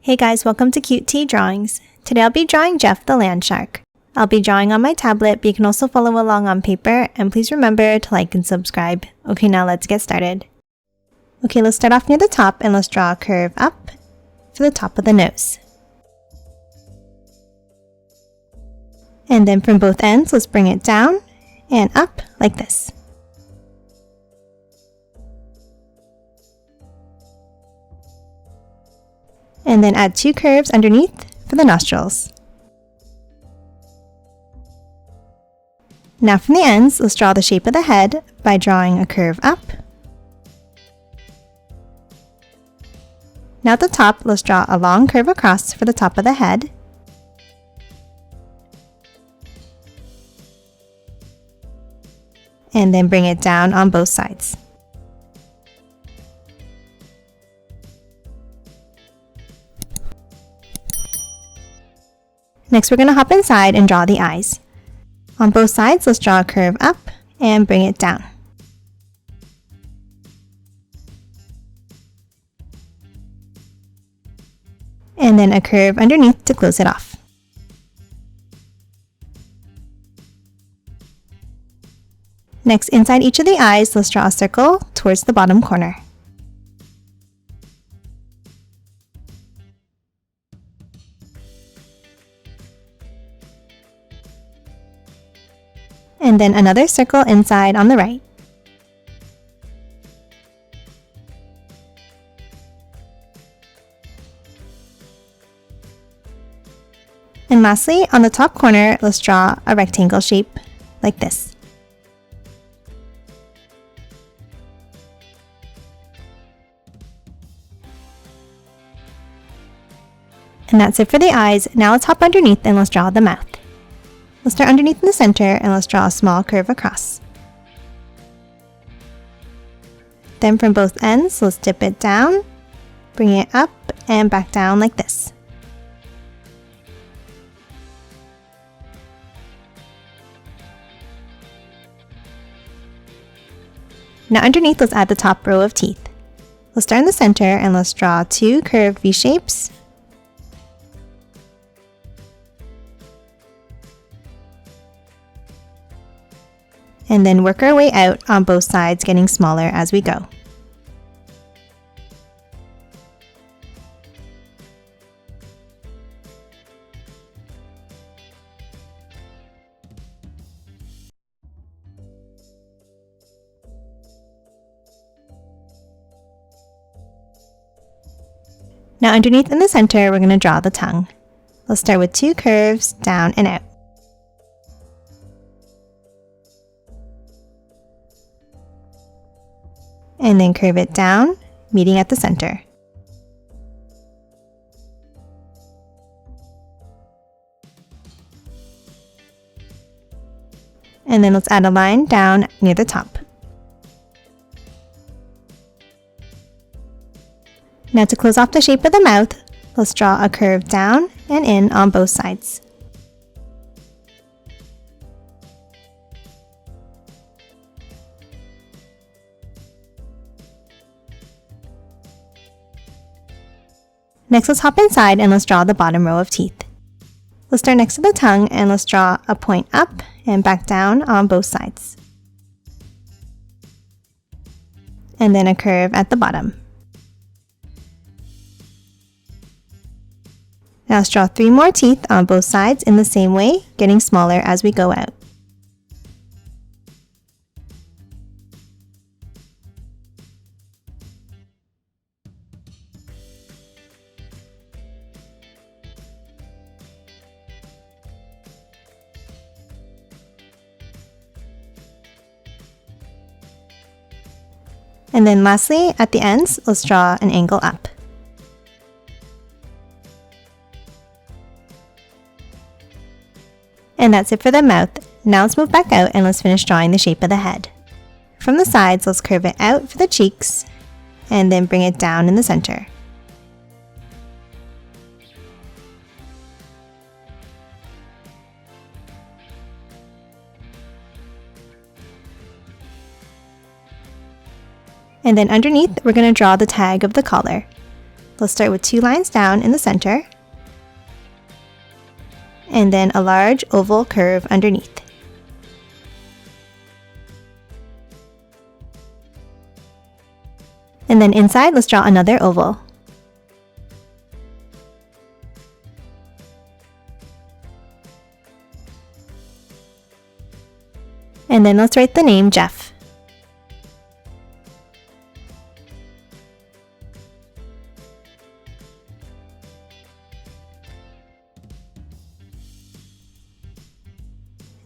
Hey guys, welcome to Cute Tea Drawings. Today I'll be drawing Jeff the land shark. I'll be drawing on my tablet, but you can also follow along on paper, and please remember to like and subscribe. Okay, now let's get started. Okay, let's start off near the top and let's draw a curve up for the top of the nose. And then from both ends, let's bring it down and up like this. And then add two curves underneath for the nostrils. Now from the ends, let's draw the shape of the head by drawing a curve up. Now at the top, let's draw a long curve across for the top of the head. And then bring it down on both sides. Next, we're going to hop inside and draw the eyes. On both sides, let's draw a curve up and bring it down. And then a curve underneath to close it off. Next, inside each of the eyes, let's draw a circle towards the bottom corner. And then another circle inside on the right. And lastly, on the top corner, let's draw a rectangle shape like this. And that's it for the eyes. Now let's hop underneath and let's draw the mouth. Let's start underneath in the center and let's draw a small curve across. Then from both ends, let's dip it down, bring it up and back down like this. Now underneath, let's add the top row of teeth. Let's start in the center and let's draw two curved V shapes. And then work our way out on both sides, getting smaller as we go. Now underneath in the center, we're going to draw the tongue. Let's start with two curves down and out. And then curve it down, meeting at the center. And then let's add a line down near the top. Now to close off the shape of the mouth, let's draw a curve down and in on both sides. Next, let's hop inside and let's draw the bottom row of teeth. Let's start next to the tongue and let's draw a point up and back down on both sides. And then a curve at the bottom. Now let's draw 3 more teeth on both sides in the same way, getting smaller as we go out. And then lastly, at the ends, let's draw an angle up. And that's it for the mouth. Now let's move back out and let's finish drawing the shape of the head. From the sides, let's curve it out for the cheeks and then bring it down in the center. And then underneath, we're going to draw the tag of the collar. Let's start with 2 lines down in the center, and then a large oval curve underneath. And then inside, let's draw another oval. And then let's write the name Jeff.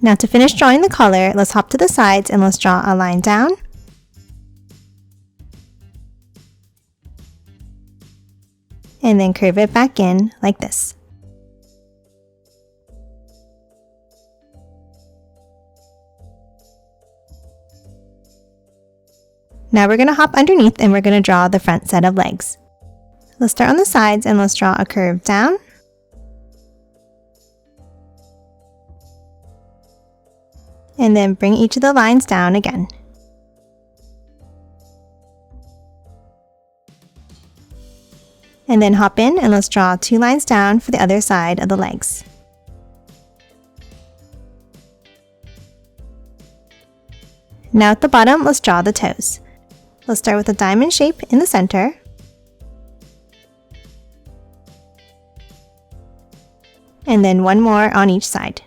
Now to finish drawing the collar, let's hop to the sides and let's draw a line down. And then curve it back in like this. Now we're going to hop underneath and we're going to draw the front set of legs. Let's start on the sides and let's draw a curve down. And then bring each of the lines down again. And then hop in and let's draw 2 lines down for the other side of the legs. Now at the bottom, let's draw the toes. Let's start with a diamond shape in the center. And then 1 more on each side.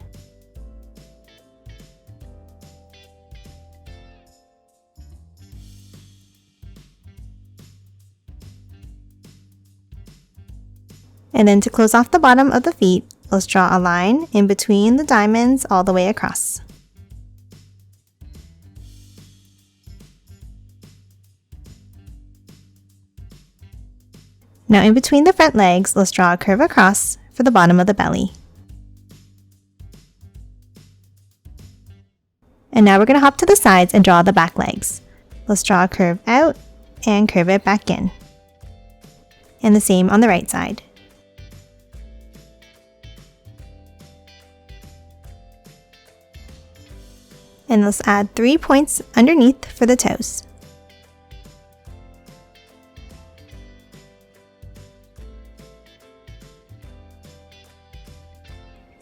And then to close off the bottom of the feet, let's draw a line in between the diamonds all the way across. Now in between the front legs, let's draw a curve across for the bottom of the belly. And now we're going to hop to the sides and draw the back legs. Let's draw a curve out and curve it back in. And the same on the right side. And let's add 3 points underneath for the toes.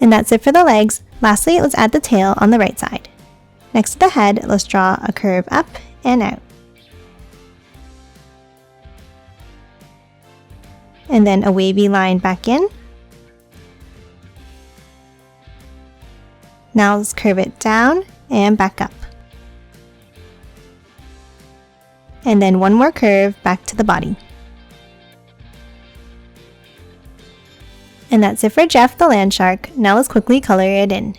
And that's it for the legs. Lastly, let's add the tail on the right side. Next to the head, let's draw a curve up and out. And then a wavy line back in. Now let's curve it down and back up. And then 1 more curve back to the body. And that's it for Jeff the land shark. Now let's quickly color it in.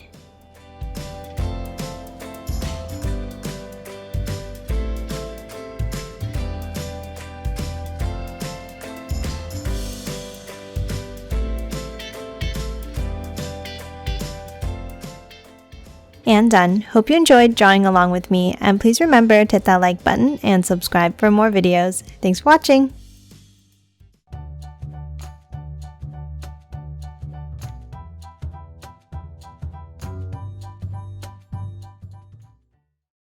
And done. Hope you enjoyed drawing along with me, and please remember to hit that like button and subscribe for more videos. Thanks for watching!